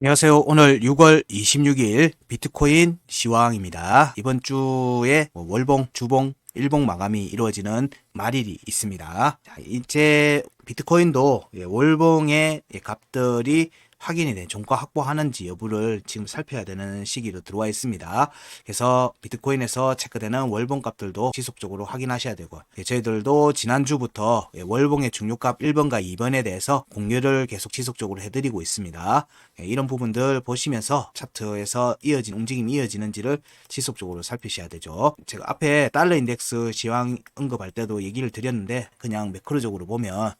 안녕하세요. 오늘 6월 26일 비트코인 시황입니다. 이번 주에 월봉, 주봉, 일봉 마감이 이루어지는 말일이 있습니다. 자, 이제 비트코인도 월봉의 값들이 확인이 된 종가 확보하는지 여부를 지금 살펴야 되는 시기로 들어와 있습니다. 그래서 비트코인에서 체크되는 월봉 값들도 지속적으로 확인하셔야 되고, 저희들도 지난주부터 월봉의 중요값 1번과 2번에 대해서 공유를 계속 지속적으로 해드리고 있습니다. 이런 부분들 보시면서 차트에서 움직임이 이어지는지를 지속적으로 살피셔야 되죠. 제가 앞에 달러 인덱스 시황 언급할 때도 얘기를 드렸는데, 그냥 매크로적으로 보면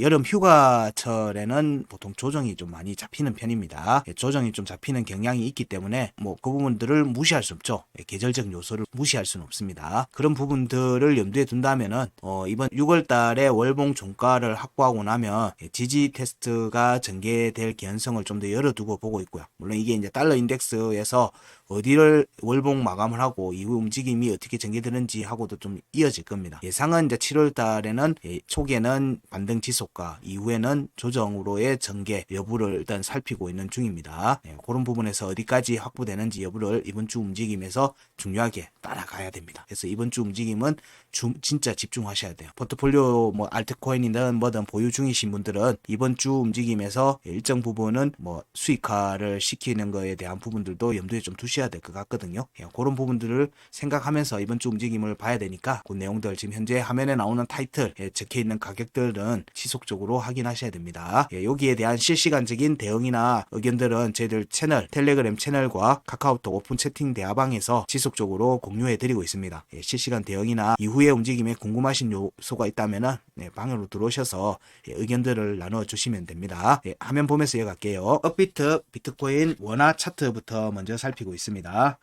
여름 휴가철에는 보통 조정이 좀 많이 잡히는 편입니다. 조정이 좀 잡히는 경향이 있기 때문에 그 부분들을 무시할 수 없죠. 계절적 요소를 무시할 수는 없습니다. 그런 부분들을 염두에 둔다면은 이번 6월 달에 월봉 종가를 확보하고 나면 지지 테스트가 전개될 개연성을 좀 더 열어두고 보고 있고요. 물론 이게 이제 달러 인덱스에서 어디를 월봉 마감을 하고 이후 움직임이 어떻게 전개되는지 하고도 좀 이어질 겁니다. 예상은 이제 7월 달에는 초기에는 반등 지속과 이후에는 조정으로의 전개 여부를 일단 살피고 있는 중입니다. 그런 부분에서 어디까지 확보되는지 여부를 이번 주 움직임에서 중요하게 따라가야 됩니다. 그래서 이번 주 움직임은 진짜 집중하셔야 돼요. 포트폴리오 알트코인이든 뭐든 보유 중이신 분들은 이번 주 움직임에서 일정 부분은 수익화를 시키는 거에 대한 부분들도 염두에 좀 두셔야 될 것 같거든요. 그런 부분들을 생각하면서 이번 주 움직임을 봐야 되니까 그 내용들 지금 현재 화면에 나오는 타이틀에 적혀 있는 가격들은 지속적으로 확인하셔야 됩니다. 여기에 대한 실시간적인 대응이나 의견들은 저희들 채널 텔레그램 채널과 카카오톡 오픈 채팅 대화방에서 지속적으로 공유해 드리고 있습니다. 실시간 대응이나 이후의 움직임에 궁금하신 요소가 있다면 방으로 들어오셔서 의견들을 나눠 주시면 됩니다. 화면 보면서 이어갈게요. 업비트 비트코인 원화 차트부터 먼저 살피고 있습니다.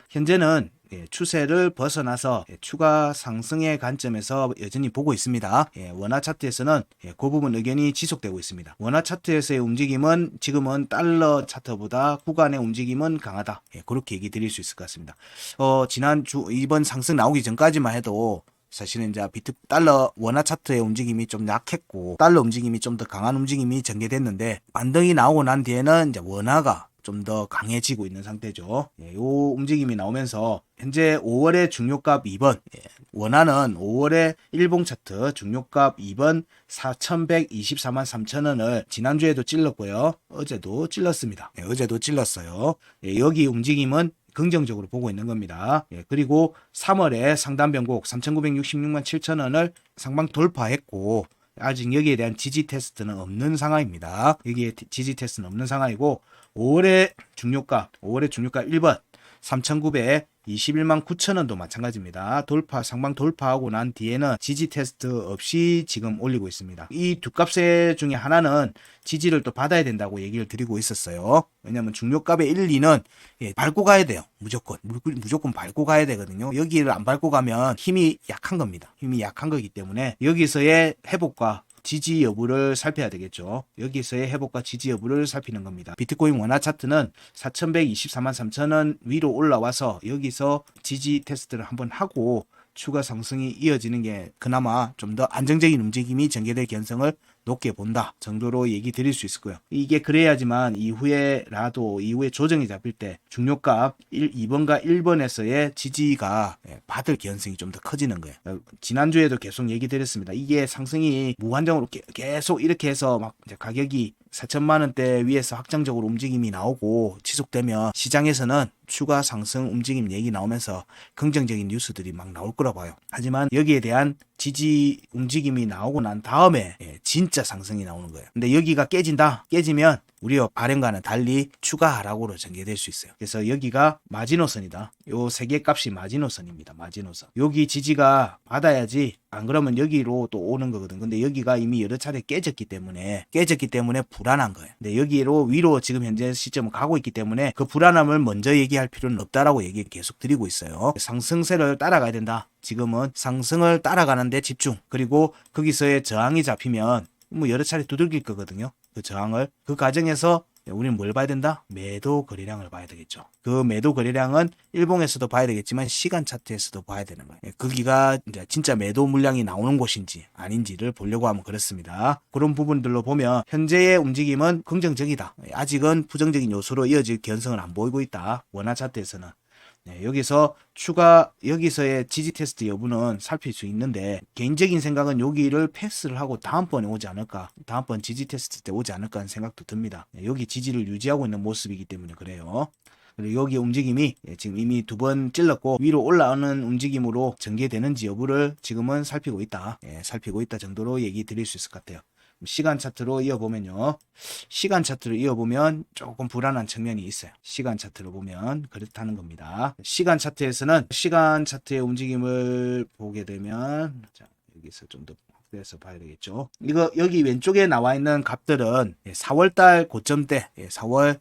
현재는 추세를 벗어나서 추가 상승의 관점에서 여전히 보고 있습니다. 원화 차트에서는 그 부분 의견이 지속되고 있습니다. 원화 차트에서의 움직임은 지금은 달러 차트보다 구간의 움직임은 강하다. 그렇게 얘기 드릴 수 있을 것 같습니다. 지난주 이번 상승 나오기 전까지만 해도 사실은 이제 달러 원화 차트의 움직임이 좀 약했고 달러 움직임이 좀 더 강한 움직임이 전개됐는데, 반등이 나오고 난 뒤에는 이제 원화가 좀 더 강해지고 있는 상태죠. 요 움직임이 나오면서 현재 5월의 중요값 2번, 원화는 5월의 일봉 차트 중요값 2번 4,124만 3천원을 지난주에도 찔렀고요. 어제도 찔렀습니다. 어제도 찔렀어요. 여기 움직임은 긍정적으로 보고 있는 겁니다. 그리고 3월에 상단 변곡 3,966만 7천원을 상방 돌파했고, 아직 여기에 대한 지지 테스트는 없는 상황입니다. 여기에 지지 테스트는 없는 상황이고, 5월의 중요가 1번 3,921만 9천원도 마찬가지입니다. 상방 돌파하고 난 뒤에는 지지 테스트 없이 지금 올리고 있습니다. 이 두 값의 중에 하나는 지지를 또 받아야 된다고 얘기를 드리고 있었어요. 왜냐면 중요값의 1, 2는 밟고 가야 돼요. 무조건 밟고 가야 되거든요. 여기를 안 밟고 가면 힘이 약한 겁니다. 힘이 약한 거기 때문에 여기서의 회복과 지지 여부를 살펴야 되겠죠. 여기서의 회복과 지지 여부를 살피는 겁니다. 비트코인 원화 차트는 4,124만 3천원 위로 올라와서 여기서 지지 테스트를 한번 하고 추가 상승이 이어지는 게 그나마 좀 더 안정적인 움직임이 전개될 개연성을 높게 본다 정도로 얘기 드릴 수 있을 거예요. 이게 그래야지만 이후에 조정이 잡힐 때 중요값 2번과 1번에서의 지지가 받을 개연성이 좀 더 커지는 거예요. 지난주에도 계속 얘기 드렸습니다. 이게 상승이 무한정으로 계속 이렇게 해서 막 이제 가격이 4천만 원대 위에서 확정적으로 움직임이 나오고 지속되면 시장에서는 추가 상승 움직임 얘기 나오면서 긍정적인 뉴스들이 막 나올 거라 봐요. 하지만 여기에 대한 지지 움직임이 나오고 난 다음에 진짜 상승이 나오는 거예요. 근데 여기가 깨지면 우리가 발행과는 달리 추가 하락으로 전개될 수 있어요. 그래서 여기가 마지노선이다. 요 세 개 값이 마지노선입니다. 마지노선. 여기 지지가 받아야지, 안 그러면 여기로 또 오는 거거든. 근데 여기가 이미 여러 차례 깨졌기 때문에 불안한 거예요. 근데 여기로 위로 지금 현재 시점은 가고 있기 때문에 그 불안함을 먼저 얘기할 필요는 없다라고 얘기 계속 드리고 있어요. 상승세를 따라가야 된다. 지금은 상승을 따라가는데 집중. 그리고 거기서의 저항이 잡히면 여러 차례 두들길 거거든요. 그 저항을. 그 과정에서 우리는 뭘 봐야 된다? 매도 거래량을 봐야 되겠죠. 그 매도 거래량은 일봉에서도 봐야 되겠지만 시간 차트에서도 봐야 되는 거예요. 거기가 이제 진짜 매도 물량이 나오는 곳인지 아닌지를 보려고 하면 그렇습니다. 그런 부분들로 보면 현재의 움직임은 긍정적이다. 아직은 부정적인 요소로 이어질 개연성은 안 보이고 있다. 원화 차트에서는. 여기서 여기서의 지지 테스트 여부는 살필 수 있는데, 개인적인 생각은 여기를 패스를 하고 다음번에 오지 않을까, 다음번 지지 테스트 때 오지 않을까 하는 생각도 듭니다. 여기 지지를 유지하고 있는 모습이기 때문에 그래요. 그리고 여기 움직임이 지금 이미 2번 찔렀고 위로 올라오는 움직임으로 전개되는지 여부를 지금은 살피고 있다. 살피고 있다 정도로 얘기 드릴 수 있을 것 같아요. 시간 차트로 이어보면요. 시간 차트로 이어보면 조금 불안한 측면이 있어요. 시간 차트로 보면 그렇다는 겁니다. 시간 차트에서는 시간 차트의 움직임을 보게 되면, 자, 여기서 좀 더 확대해서 봐야 되겠죠. 여기 왼쪽에 나와 있는 값들은 4월달 고점대,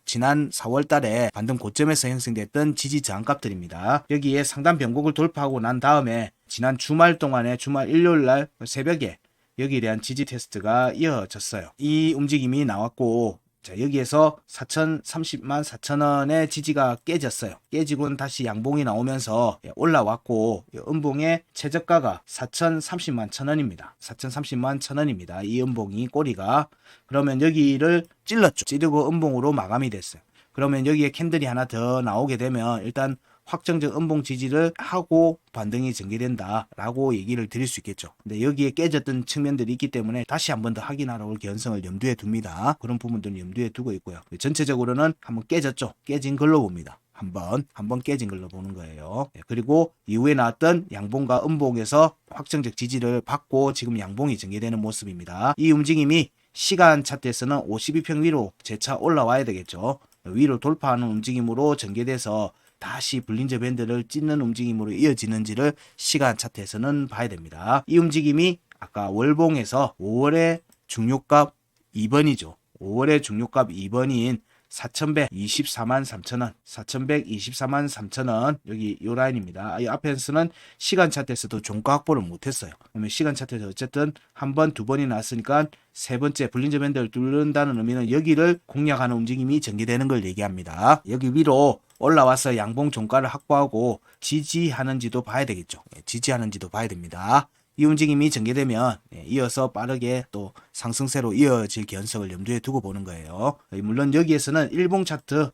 지난 4월달에 반등 고점에서 형성됐던 지지 저항 값들입니다. 여기에 상단 변곡을 돌파하고 난 다음에 지난 주말 동안에 주말 일요일날 새벽에 여기에 대한 지지 테스트가 이어졌어요. 이 움직임이 나왔고, 자, 여기에서 4,030만 4천원의 지지가 깨졌어요. 깨지고는 다시 양봉이 나오면서 올라왔고, 음봉의 최저가가 4,030만 1천원입니다. 4,030만 1천원입니다. 이 음봉이 꼬리가. 그러면 여기를 찔렀죠. 찌르고 음봉으로 마감이 됐어요. 그러면 여기에 캔들이 하나 더 나오게 되면 일단 확정적 음봉 지지를 하고 반등이 전개된다 라고 얘기를 드릴 수 있겠죠. 근데 여기에 깨졌던 측면들이 있기 때문에 다시 한 번 더 확인하러 올 개연성을 염두에 둡니다. 그런 부분들은 염두에 두고 있고요. 전체적으로는 한번 깨졌죠. 깨진 걸로 봅니다. 한번 깨진 걸로 보는 거예요. 그리고 이후에 나왔던 양봉과 음봉에서 확정적 지지를 받고 지금 양봉이 전개되는 모습입니다. 이 움직임이 시간 차트에서는 52평 위로 재차 올라와야 되겠죠. 위로 돌파하는 움직임으로 전개돼서 다시 볼린저 밴드를 찢는 움직임으로 이어지는지를 시간 차트에서는 봐야 됩니다. 이 움직임이 아까 월봉에서 5월의 중요값 2번이죠. 5월의 중요값 2번인 4,124만 3천원, 4,124만 3천원, 여기 요 라인입니다. 이 앞에서는 시간 차트에서도 종가 확보를 못했어요. 그러면 시간 차트에서 어쨌든 한 번, 두 번이 나왔으니까 세 번째 볼린저 밴드를 뚫는다는 의미는 여기를 공략하는 움직임이 전개되는 걸 얘기합니다. 여기 위로 올라와서 양봉 종가를 확보하고 지지하는지도 봐야 되겠죠. 지지하는지도 봐야 됩니다. 이 움직임이 전개되면 이어서 빠르게 또 상승세로 이어질 개연성을 염두에 두고 보는 거예요. 물론 여기에서는 일봉 차트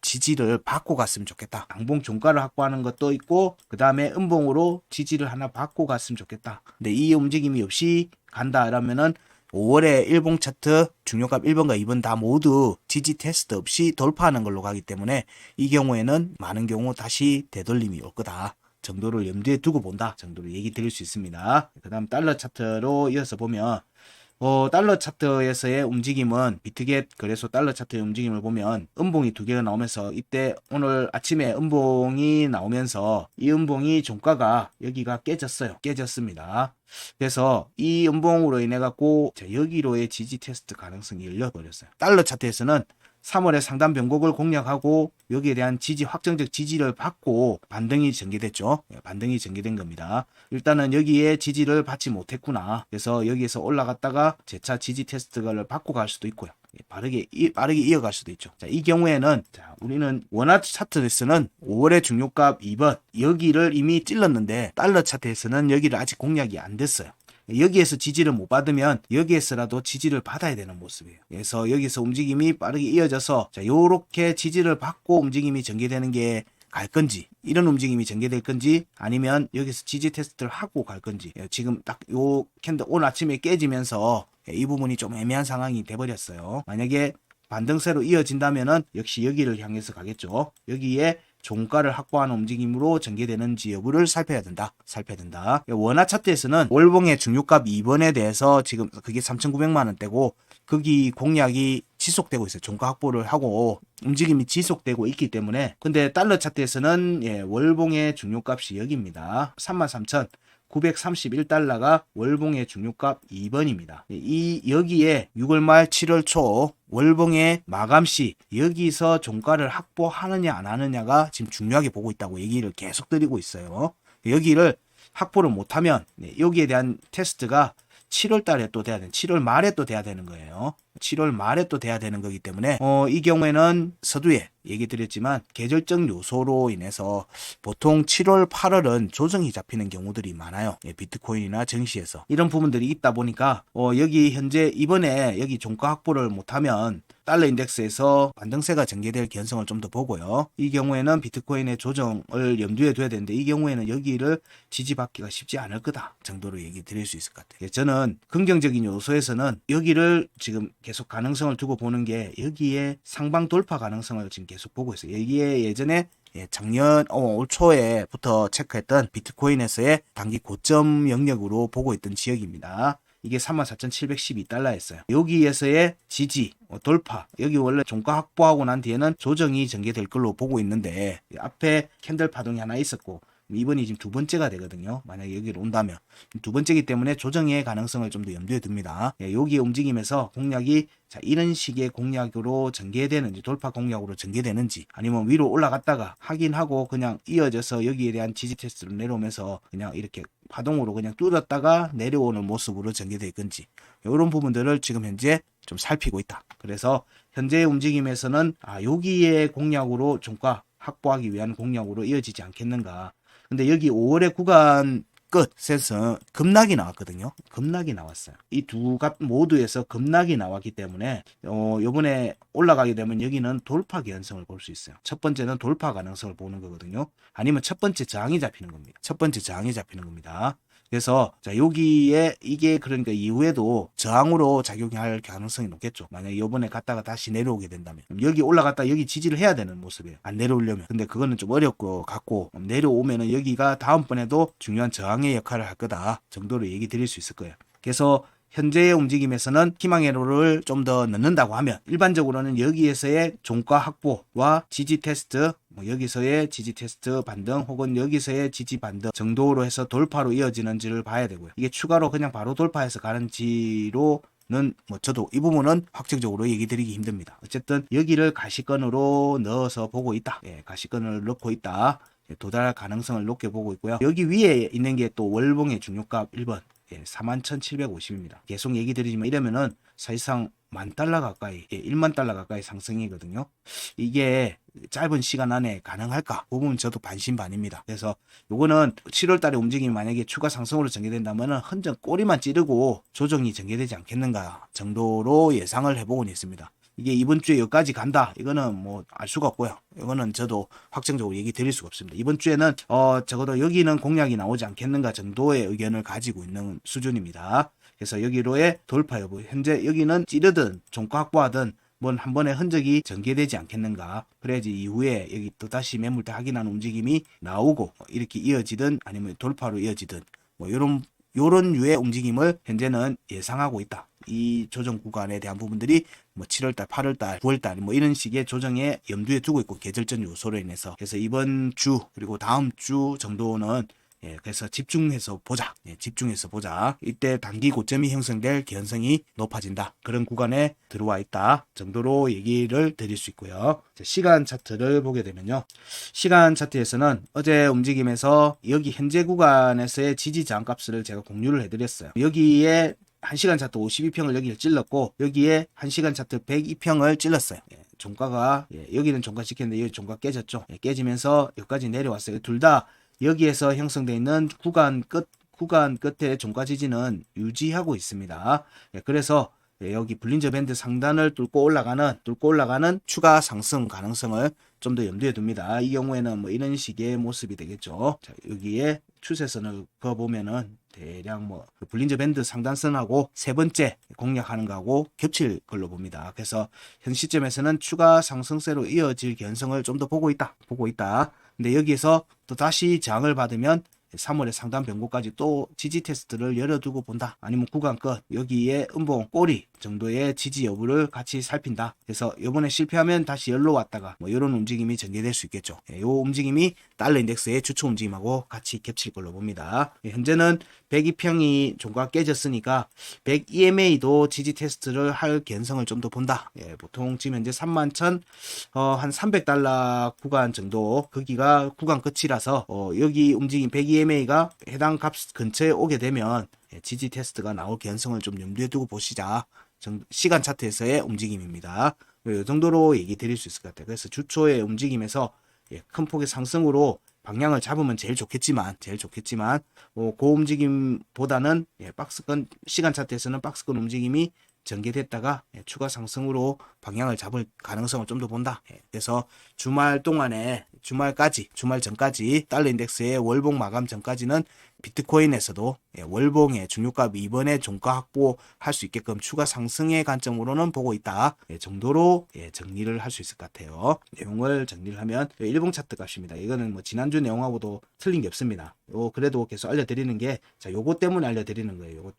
지지를 받고 갔으면 좋겠다. 양봉 종가를 확보하는 것도 있고 그 다음에 음봉으로 지지를 하나 받고 갔으면 좋겠다. 근데 이 움직임이 없이 간다라면은 5월에 일봉 차트 중요값 1번과 2번 다 모두 지지 테스트 없이 돌파하는 걸로 가기 때문에 이 경우에는 많은 경우 다시 되돌림이 올 거다 정도를 염두에 두고 본다 정도로 얘기 드릴 수 있습니다. 그 다음 달러 차트로 이어서 보면 달러 차트에서의 움직임은 비트겟 거래소 달러 차트의 움직임을 보면 음봉이 두 개가 나오면서 이때 오늘 아침에 음봉이 나오면서 이 음봉이 종가가 여기가 깨졌습니다. 그래서 이 음봉으로 인해 갖고 여기로의 지지 테스트 가능성이 열려버렸어요. 달러 차트에서는 3월에 상단 변곡을 공략하고 여기에 대한 확정적 지지를 받고 반등이 전개됐죠. 반등이 전개된 겁니다. 일단은 여기에 지지를 받지 못했구나. 그래서 여기에서 올라갔다가 재차 지지 테스트를 받고 갈 수도 있고요. 빠르게 이어갈 수도 있죠. 자, 이 경우에는 우리는 원화 차트에서는 5월의 중요값 2번 여기를 이미 찔렀는데 달러 차트에서는 여기를 아직 공략이 안 됐어요. 여기에서 지지를 못 받으면 여기에서라도 지지를 받아야 되는 모습이에요. 그래서 여기서 움직임이 빠르게 이어져서 요렇게 지지를 받고 움직임이 전개되는 게 갈 건지, 이런 움직임이 전개될 건지, 아니면 여기서 지지 테스트를 하고 갈 건지. 지금 딱 요 캔들 오늘 아침에 깨지면서 이 부분이 좀 애매한 상황이 돼버렸어요. 만약에 반등세로 이어진다면은 역시 여기를 향해서 가겠죠. 여기에 종가를 확보하는 움직임으로 전개되는지 여부를 살펴야 된다. 원화 차트에서는 월봉의 중요값 2번에 대해서 지금 그게 3,900만원대고 거기 공략이 지속되고 있어요. 종가 확보를 하고 움직임이 지속되고 있기 때문에. 근데 달러 차트에서는 월봉의 중요값이 여기입니다. 33,931달러가 월봉의 중요값 2번입니다. 여기에 6월 말 7월 초 월봉의 마감시 여기서 종가를 확보하느냐 안 하느냐가 지금 중요하게 보고 있다고 얘기를 계속 드리고 있어요. 여기를 확보를 못하면 여기에 대한 테스트가 7월 달에 또 돼야 되는 7월 말에 또 돼야 되는 거예요. 7월 말에 또 돼야 되는 거기 때문에 이 경우에는 서두에 얘기 드렸지만 계절적 요소로 인해서 보통 7월 8월은 조정이 잡히는 경우들이 많아요. 비트코인이나 증시에서 이런 부분들이 있다 보니까 여기 현재 이번에 여기 종가 확보를 못하면 달러 인덱스에서 반등세가 전개될 개연성을 좀 더 보고요. 이 경우에는 비트코인의 조정을 염두에 둬야 되는데 이 경우에는 여기를 지지받기가 쉽지 않을 거다 정도로 얘기 드릴 수 있을 것 같아요. 저는 긍정적인 요소에서는 여기를 지금 계속 가능성을 두고 보는 게 여기에 상방 돌파 가능성을 지금 계속 보고 있어요. 여기에 예전에 작년 올 초에부터 체크했던 비트코인에서의 단기 고점 영역으로 보고 있던 지역입니다. 이게 34,712달러였어요. 여기에서의 지지, 돌파, 여기 원래 종가 확보하고 난 뒤에는 조정이 전개될 걸로 보고 있는데 앞에 캔들 파동이 하나 있었고 이번이 지금 두 번째가 되거든요. 만약에 여기로 온다면 두 번째이기 때문에 조정의 가능성을 좀 더 염두에 둡니다. 여기에 움직임에서 공략이 이런 식의 공략으로 전개되는지 돌파 공략으로 전개되는지 아니면 위로 올라갔다가 확인하고 그냥 이어져서 여기에 대한 지지 테스트로 내려오면서 그냥 이렇게 파동으로 그냥 뚫었다가 내려오는 모습으로 전개될 건지 이런 부분들을 지금 현재 좀 살피고 있다. 그래서 현재의 움직임에서는 여기에 공략으로 종가 확보하기 위한 공략으로 이어지지 않겠는가. 근데 여기 5월의 구간 끝에서 급락이 나왔거든요. 급락이 나왔어요. 이 두 값 모두에서 급락이 나왔기 때문에 요번에 올라가게 되면 여기는 돌파 개연성을 볼 수 있어요. 첫 번째는 돌파 가능성을 보는 거거든요. 아니면 첫 번째 저항이 잡히는 겁니다. 첫 번째 저항이 잡히는 겁니다. 그래서 여기에 이게 그러니까 이후에도 저항으로 작용할 가능성이 높겠죠. 만약에 요번에 갔다가 다시 내려오게 된다면 여기 올라갔다 여기 지지를 해야 되는 모습이에요. 안 내려오려면. 근데 그거는 좀 어렵고 같고 내려오면은 여기가 다음번에도 중요한 저항의 역할을 할 거다 정도로 얘기 드릴 수 있을 거예요. 그래서 현재의 움직임에서는 희망회로를 좀 더 넣는다고 하면 일반적으로는 여기에서의 종가 확보와 지지 테스트 여기서의 지지 테스트 반등 혹은 여기서의 지지 반등 정도로 해서 돌파로 이어지는지를 봐야 되고요. 이게 추가로 그냥 바로 돌파해서 가는지로는 저도 이 부분은 확정적으로 얘기 드리기 힘듭니다. 어쨌든 여기를 가시권으로 넣어서 보고 있다. 가시권을 넣고 있다. 도달할 가능성을 높게 보고 있고요. 여기 위에 있는 게 또 월봉의 중요값 1번 41,750입니다. 계속 얘기 드리지만 이러면은 사실상 $10,000 가까이 1만 달러 가까이 상승이거든요. 이게 짧은 시간 안에 가능할까? 그 부분 저도 반신반입니다. 그래서 요거는 7월 달에 움직임이 만약에 추가 상승으로 전개된다면은 흔적 꼬리만 찌르고 조정이 전개되지 않겠는가 정도로 예상을 해보고는 있습니다. 이게 이번 주에 여기까지 간다. 이거는 뭐 알 수가 없고요. 이거는 저도 확정적으로 얘기 드릴 수가 없습니다. 이번 주에는 적어도 여기는 공략이 나오지 않겠는가 정도의 의견을 가지고 있는 수준입니다. 그래서 여기로의 돌파 여부. 현재 여기는 찌르든 종가 확보하든 한 번의 흔적이 전개되지 않겠는가. 그래야지 이후에 여기 또다시 매물대 확인하는 움직임이 나오고 이렇게 이어지든 아니면 돌파로 이어지든 요런 유의 움직임을 현재는 예상하고 있다. 이 조정 구간에 대한 부분들이 7월달, 8월달, 9월달 이런 식의 조정에 염두에 두고 있고 계절적 요소로 인해서 그래서 이번 주 그리고 다음 주 정도는 그래서 집중해서 보자. 집중해서 보자. 이때 단기 고점이 형성될 개연성이 높아진다. 그런 구간에 들어와 있다 정도로 얘기를 드릴 수 있고요. 시간 차트를 보게 되면요. 시간 차트에서는 어제 움직임에서 여기 현재 구간에서의 지지 저항값을 제가 공유를 해드렸어요. 여기에 1시간 차트 52평을 여기를 찔렀고 여기에 1시간 차트 102평을 찔렀어요. 종가가 여기는 종가 지켰는데 여기 종가 깨졌죠. 깨지면서 여기까지 내려왔어요. 둘 다 여기에서 형성되어 있는 구간 끝에 종가 지지는 유지하고 있습니다. 그래서 여기 볼린저 밴드 상단을 뚫고 올라가는 추가 상승 가능성을 좀 더 염두에 둡니다. 이 경우에는 이런 식의 모습이 되겠죠. 자, 여기에 추세선을 그어보면은 대략 볼린저 밴드 상단선하고 세 번째 공략하는 거하고 겹칠 걸로 봅니다. 그래서 현 시점에서는 추가 상승세로 이어질 개연성을 좀 더 보고 있다. 근데 여기에서 또 다시 저항을 받으면 3월에 상단 변고까지 또 지지 테스트를 열어두고 본다. 아니면 구간 끝 여기에 음봉 꼬리 정도의 지지 여부를 같이 살핀다. 그래서 이번에 실패하면 다시 열로 왔다가 이런 움직임이 전개될 수 있겠죠. 이 움직임이 달러 인덱스의 주초 움직임하고 같이 겹칠 걸로 봅니다. 현재는 102평이 종가 깨졌으니까 100 EMA도 지지 테스트를 할 개연성을 좀 더 본다. 보통 지금 현재 31,000 한 $300 구간 정도 거기가 구간 끝이라서 여기 움직임 100 EMA가 해당 값 근처에 오게 되면 지지 테스트가 나올 개연성을 좀 염두에 두고 보시자. 시간 차트에서의 움직임입니다. 이 정도로 얘기 드릴 수 있을 것 같아요. 그래서 주초의 움직임에서 큰 폭의 상승으로 방향을 잡으면 제일 좋겠지만 그 움직임보다는 박스권 시간 차트에서는 박스권 움직임이 전개됐다가 추가 상승으로 방향을 잡을 가능성을 좀 더 본다. 그래서 주말 동안에 주말 전까지 달러 인덱스의 월봉 마감 전까지는 비트코인에서도 월봉의 중요값이 이번에 종가 확보할 수 있게끔 추가 상승의 관점으로는 보고 있다 정도로 정리를 할 수 있을 것 같아요. 내용을 정리를 하면 일봉 차트 값입니다. 이거는 뭐 지난주 내용하고도 틀린 게 없습니다. 그래도 계속 알려드리는 게 요거 때문에 알려드리는 거예요. 요거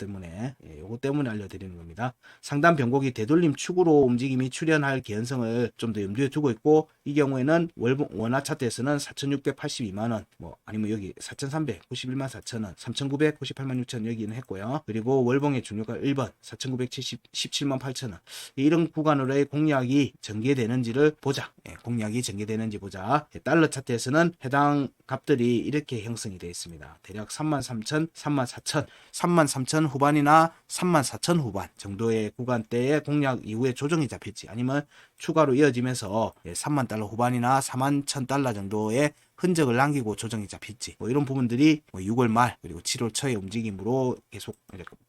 때문에 알려드리는 겁니다. 상단 변곡이 되돌림 축으로 움직임이 출현할 개연성을 좀 더 염두에 두고 있고, 이 경우에는 원화 차트에서는 4,682만원, 아니면 여기 4,391만 4천원, 3,998만 6천 여기는 했고요. 그리고 월봉의 중요가 1번 4,917만 8천원, 이런 구간으로의 공략이 전개되는지를 보자. 달러 차트에서는 해당 값들이 이렇게 형성이 되어 있습니다. 대략 33,000, 34,000, 33,000 후반이나 34,000 후반 정도의 구간대의 공략 이후에 조정이 잡힐지, 아니면 추가로 이어지면서 3만 달러 후반이나 41,000달러 정도의 흔적을 남기고 조정이 잡힐지, 이런 부분들이 6월 말 그리고 7월 초의 움직임으로 계속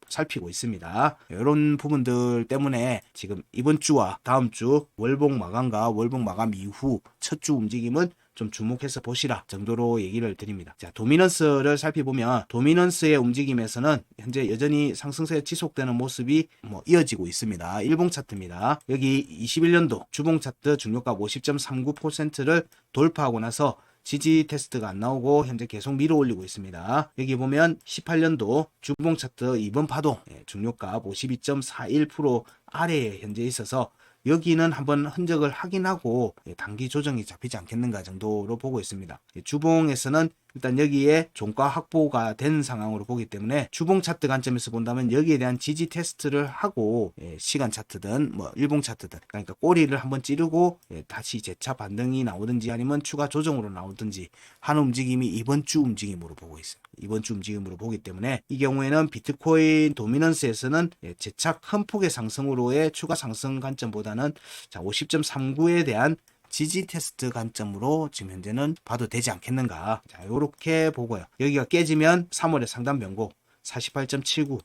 살피고 있습니다. 이런 부분들 때문에 지금 이번 주와 다음 주 월봉 마감과 월봉 마감 이후 첫 주 움직임은 좀 주목해서 보시라 정도로 얘기를 드립니다. 자, 도미넌스를 살펴보면 도미넌스의 움직임에서는 현재 여전히 상승세 지속되는 모습이 이어지고 있습니다. 일봉 차트입니다. 여기 21년도 주봉 차트 중요가 50.39%를 돌파하고 나서 지지 테스트가 안 나오고 현재 계속 밀어 올리고 있습니다. 여기 보면 18년도 주봉 차트 2번 파동 중요가 52.41% 아래에 현재 있어서 여기는 한번 흔적을 확인하고 단기 조정이 잡히지 않겠는가 정도로 보고 있습니다. 주봉에서는 일단 여기에 종가 확보가 된 상황으로 보기 때문에 주봉 차트 관점에서 본다면 여기에 대한 지지 테스트를 하고 시간 차트든 일봉 차트든, 그러니까 꼬리를 한번 찌르고 다시 재차 반등이 나오든지 아니면 추가 조정으로 나오든지 하는 움직임이 이번 주 움직임으로 보고 있어요. 이번 주 움직임으로 보기 때문에 이 경우에는 비트코인 도미넌스에서는 재차 큰 폭의 상승으로의 추가 상승 관점보다는 50.39에 대한 지지 테스트 관점으로 지금 현재는 봐도 되지 않겠는가. 자, 요렇게 보고요. 여기가 깨지면 3월의 상단 변곡 48.79,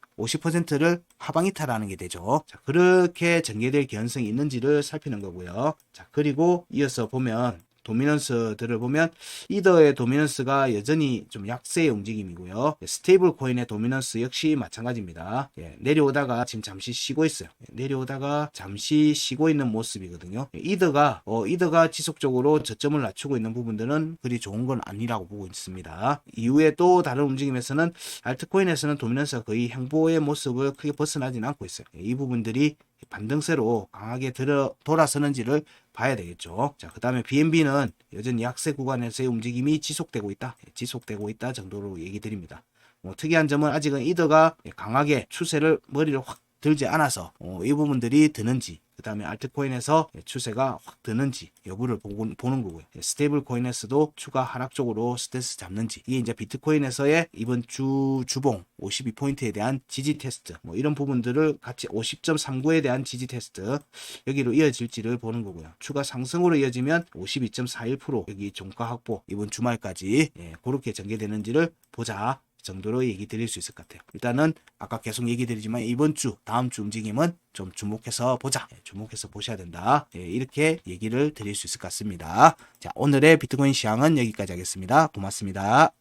50%를 하방 이탈하는 게 되죠. 자, 그렇게 전개될 개연성이 있는지를 살피는 거고요. 자, 그리고 이어서 보면 도미넌스들을 보면 이더의 도미넌스가 여전히 좀 약세의 움직임이고요. 스테이블 코인의 도미넌스 역시 마찬가지입니다. 내려오다가 지금 잠시 쉬고 있어요. 내려오다가 잠시 쉬고 있는 모습이거든요. 이더가 지속적으로 저점을 낮추고 있는 부분들은 그리 좋은 건 아니라고 보고 있습니다. 이후에 또 다른 움직임에서는 알트코인에서는 도미넌스가 거의 행보의 모습을 크게 벗어나지는 않고 있어요. 이 부분들이 반등세로 강하게 돌아서는지를 봐야 되겠죠. 자, 그 다음에 BNB는 여전히 약세 구간에서의 움직임이 지속되고 있다 정도로 얘기 드립니다. 특이한 점은 아직은 이더가 강하게 추세를 머리를 확 들지 않아서 이 부분들이 드는지, 그 다음에 알트코인에서 추세가 확 드는지 여부를 보는 거고요. 스테이블 코인에서도 추가 하락 쪽으로 스탠스 잡는지, 이게 이제 비트코인에서의 이번 주 주봉 52포인트에 대한 지지 테스트, 이런 부분들을 같이 50.39에 대한 지지 테스트 여기로 이어질지를 보는 거고요. 추가 상승으로 이어지면 52.41% 여기 종가 확보 이번 주말까지 그렇게 전개되는지를 보자 정도로 얘기 드릴 수 있을 것 같아요. 일단은 아까 계속 얘기 드리지만 이번 주 다음 주 움직임은 좀 주목해서 보자, 주목해서 보셔야 된다, 이렇게 얘기를 드릴 수 있을 것 같습니다. 자, 오늘의 비트코인 시황은 여기까지 하겠습니다. 고맙습니다.